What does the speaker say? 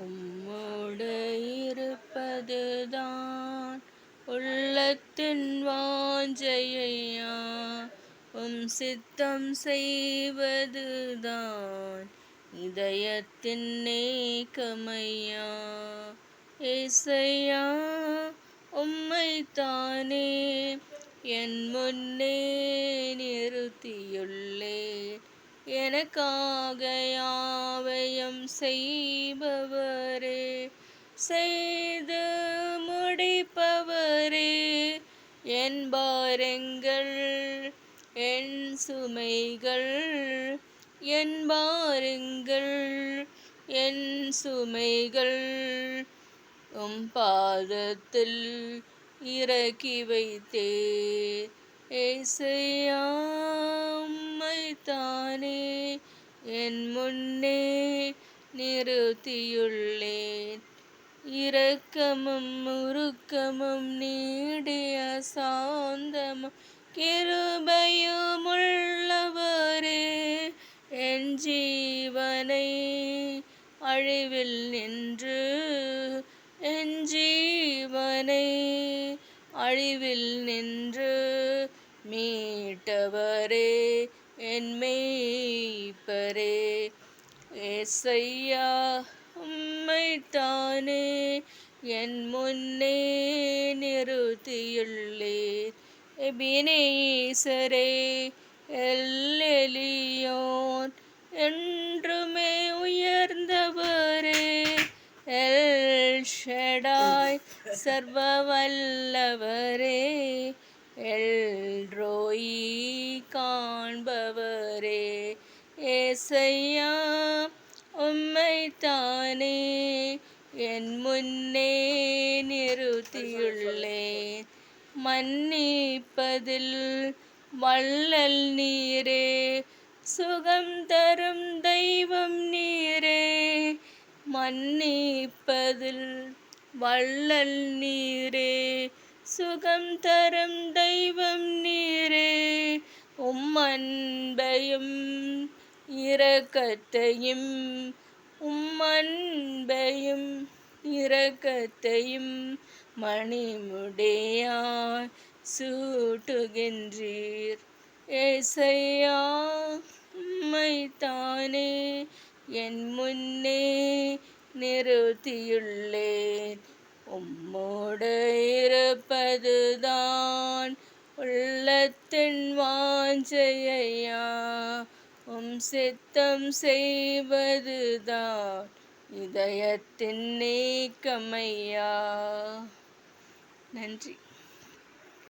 உம்மோடு இருப்பதுதான் உள்ளத்தின் வாஞ்சையா, சித்தம் செய்வதுதான் இதயத்தின் நேக்கமையா. ஏசையா, உம்மைத்தானே என் முன்னே நிறுத்தியுள்ளே, எனக்காக யாவையும் செய்பவரே, செய்து முடிப்பவரே. என் பாரங்கள் என் சுமைகள், என் பாரங்கள் என் சுமைகள் பாதத்தில் இறக்கி வைத்தே. ஏசையா, உம்மைத்தானே என் முன்னே நிறுத்தியுள்ளேன். இரக்கமும் உருக்கமும் நீடிய சாந்தமும் கிருபையும் உள்ளவரே, என் ஜீவனை அழிவில் நின்று, என் ஜீவனை அழிவில் நின்று மீட்டவரே, என் மேய்ப்பரே. ஏசையா, உம்மைத்தானே என் முன்னே நிறுத்தியுள்ளேன். எபினேசரே, எல் எலியோன் என்றுமே உயர்ந்தவரே, எல் ஷடாய் சர்வ வல்லவரே, எல் ரோயி காண்பவரே. ஏசையா, உம்மைத்தானே என் முன்னே நிறுத்தியுள்ளேன். மன்னிப்பதில் வள்ளல் நீரே, சுகம் தரும் தெய்வம் நீரே. மன்னிப்பதில் வள்ளல் நீரே, சுகம் தரும் தெய்வம் நீரே. அன்பையும் இரக்கத்தையும், அன்பையும் இரக்கத்தையும் மணிமுடியாய் சூட்டுகின்றீர். ஏசையா, உம்மைத்தானே என் முன்னே நிறுத்தியுள்ளேன். உம்மோடு இருப்பதுதான் உள்ளத்தின் வாஞ்சையா, சித்தம் செய்வதுதான் இதயத்தின் நேக்கமையா. நன்றி.